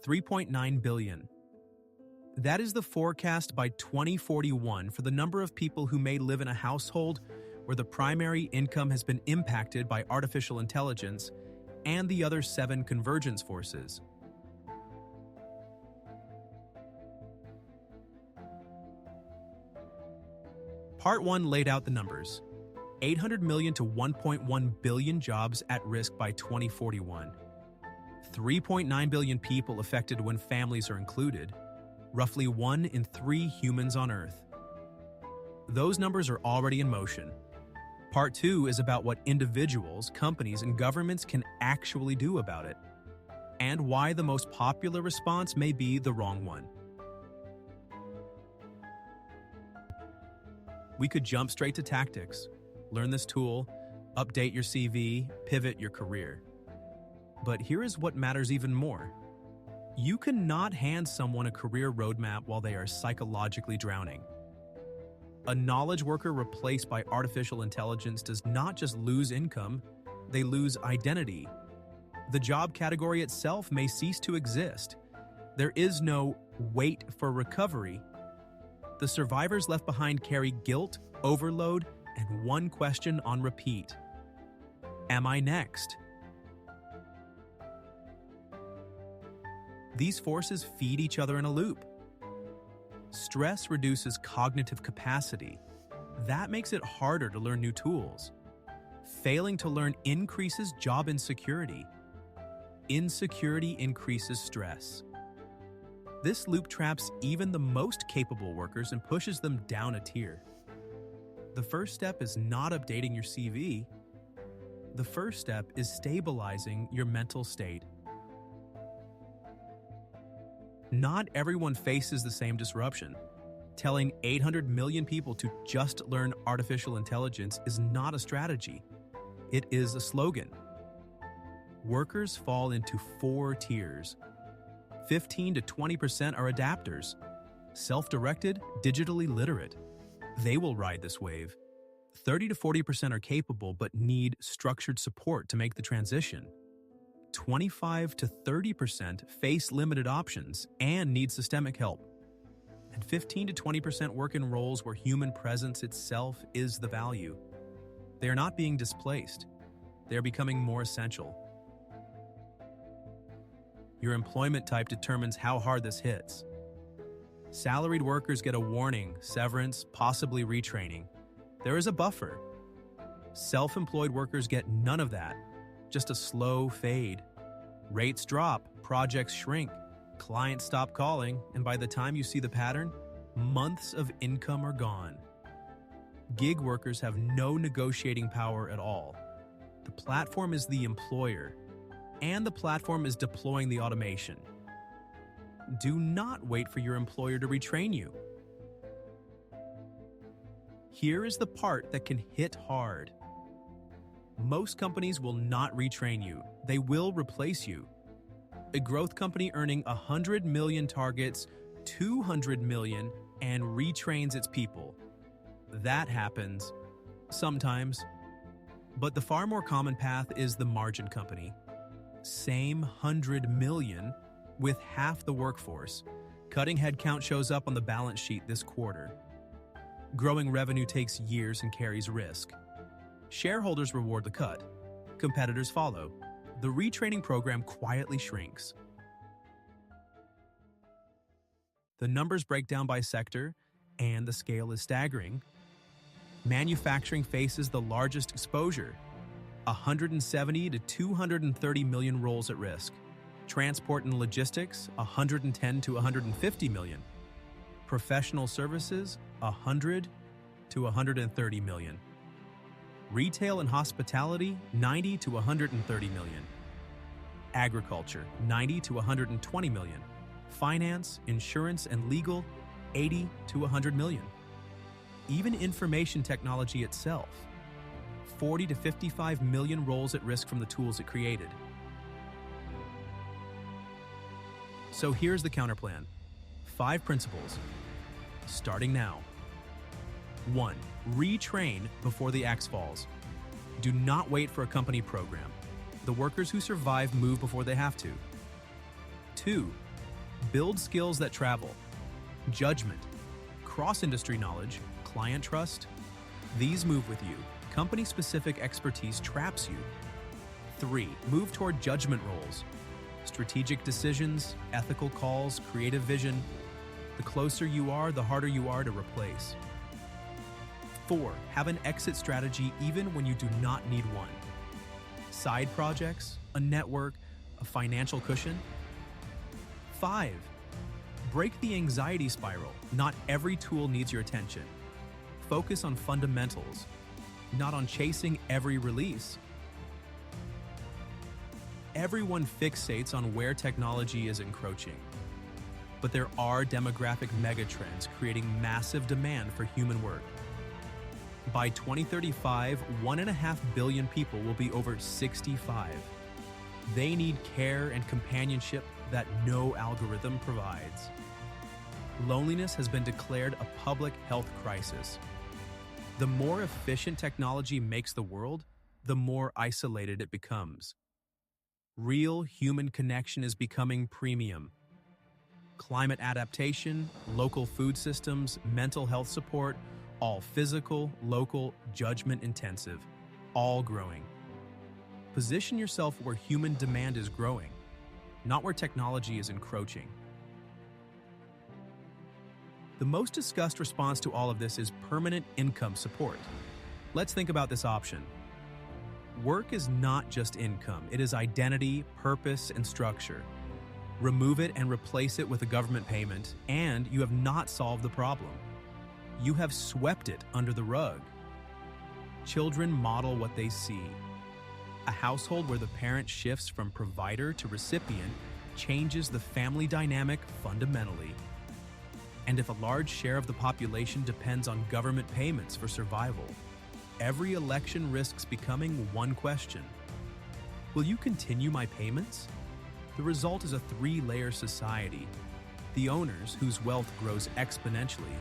3.9 billion. That is the forecast by 2041 for the number of people who may live in a household where the primary income has been impacted by artificial intelligence and the other 7 convergence forces. Part 1 laid out the numbers. 800 million to 1.1 billion jobs at risk by 2041. 3.9 billion people affected when families are included. Roughly 1 in 3 humans on Earth. Those numbers are already in motion. Part 2 is about what individuals, companies, and governments can actually do about it, and why the most popular response may be the wrong one. We could jump straight to tactics, learn this tool, update your CV, pivot your career. But here is what matters even more. You cannot hand someone a career roadmap while they are psychologically drowning. A knowledge worker replaced by artificial intelligence does not just lose income, they lose identity. The job category itself may cease to exist. There is no wait for recovery. The survivors left behind carry guilt, overload, and one question on repeat. Am I next? These forces feed each other in a loop. Stress reduces cognitive capacity. That makes it harder to learn new tools. Failing to learn increases job insecurity. Insecurity increases stress. This loop traps even the most capable workers and pushes them down a tier. The first step is not updating your CV. The first step is stabilizing your mental state. Not everyone faces the same disruption. Telling 800 million people to just learn artificial intelligence is not a strategy. It is a slogan. Workers fall into 4 tiers. 15 to 20% are adapters, self-directed, digitally literate. They will ride this wave. 30 to 40% are capable but need structured support to make the transition. 25 to 30% face limited options and need systemic help. And 15 to 20% work in roles where human presence itself is the value. They are not being displaced. They are becoming more essential. Your employment type determines how hard this hits. Salaried workers get a warning, severance, possibly retraining. There is a buffer. Self-employed workers get none of that. Just a slow fade. Rates drop, projects shrink, clients stop calling, and by the time you see the pattern, months of income are gone. Gig workers have no negotiating power at all. The platform is the employer, and the platform is deploying the automation. Do not wait for your employer to retrain you. Here is the part that can hit hard. Most companies will not retrain you. They will replace you. A growth company earning 100 million targets 200 million and retrains its people. That happens sometimes. But the far more common path is the margin company. Same 100 million with half the workforce. Cutting headcount shows up on the balance sheet this quarter. Growing revenue takes years and carries risk. Shareholders reward the cut. Competitors follow. The retraining program quietly shrinks. The numbers break down by sector, and the scale is staggering. Manufacturing faces the largest exposure, 170 to 230 million roles at risk. Transport and logistics, 110 to 150 million. Professional services, 100 to 130 million. Retail and hospitality, 90 to 130 million. Agriculture, 90 to 120 million. Finance, insurance, and legal, 80 to 100 million. Even information technology itself, 40 to 55 million roles at risk from the tools it created. So here's the counterplan. 5 principles. Starting now. 1. Retrain before the axe falls. Do not wait for a company program. The workers who survive move before they have to. 2. Build skills that travel. Judgment, cross-industry knowledge, client trust. These move with you. Company-specific expertise traps you. 3. Move toward judgment roles. Strategic decisions, ethical calls, creative vision. The closer you are, the harder you are to replace. 4. Have an exit strategy even when you do not need one. Side projects, a network, a financial cushion. 5. Break the anxiety spiral. Not every tool needs your attention. Focus on fundamentals, not on chasing every release. Everyone fixates on where technology is encroaching. But there are demographic megatrends creating massive demand for human work. By 2035, 1.5 billion people will be over 65. They need care and companionship that no algorithm provides. Loneliness has been declared a public health crisis. The more efficient technology makes the world, the more isolated it becomes. Real human connection is becoming premium. Climate adaptation, local food systems, mental health support, all physical, local, judgment-intensive, all growing. Position yourself where human demand is growing, not where technology is encroaching. The most discussed response to all of this is permanent income support. Let's think about this option. Work is not just income, it is identity, purpose, and structure. Remove it and replace it with a government payment, and you have not solved the problem. You have swept it under the rug. Children model what they see. A household where the parent shifts from provider to recipient changes the family dynamic fundamentally. And if a large share of the population depends on government payments for survival, every election risks becoming one question. Will you continue my payments? The result is a three-layer society. The owners, whose wealth grows exponentially,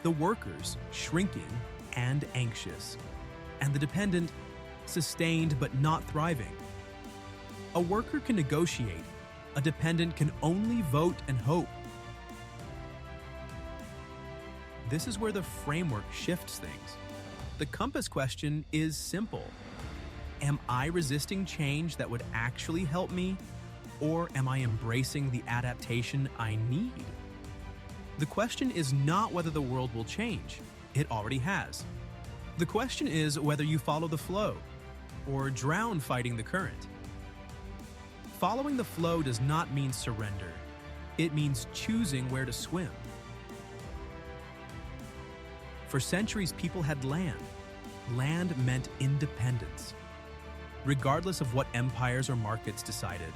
the workers, shrinking and anxious, and the dependent, sustained but not thriving. A worker can negotiate, a dependent can only vote and hope. This is where the framework shifts things. The compass question is simple. Am I resisting change that would actually help me, or am I embracing the adaptation I need? The question is not whether the world will change. It already has. The question is whether you follow the flow, or drown fighting the current. Following the flow does not mean surrender. It means choosing where to swim. For centuries, people had land. Land meant independence. Regardless of what empires or markets decided,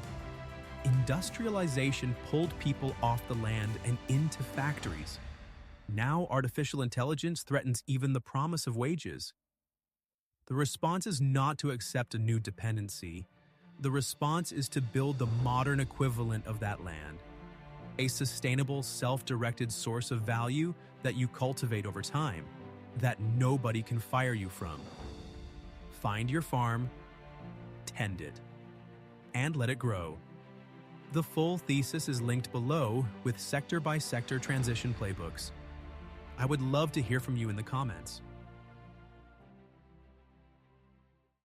industrialization pulled people off the land and into factories. Now artificial intelligence threatens even the promise of wages. The response is not to accept a new dependency. The response is to build the modern equivalent of that land. A sustainable, self-directed source of value that you cultivate over time, that nobody can fire you from. Find your farm, tend it, and let it grow. The full thesis is linked below with sector-by-sector transition playbooks. I would love to hear from you in the comments.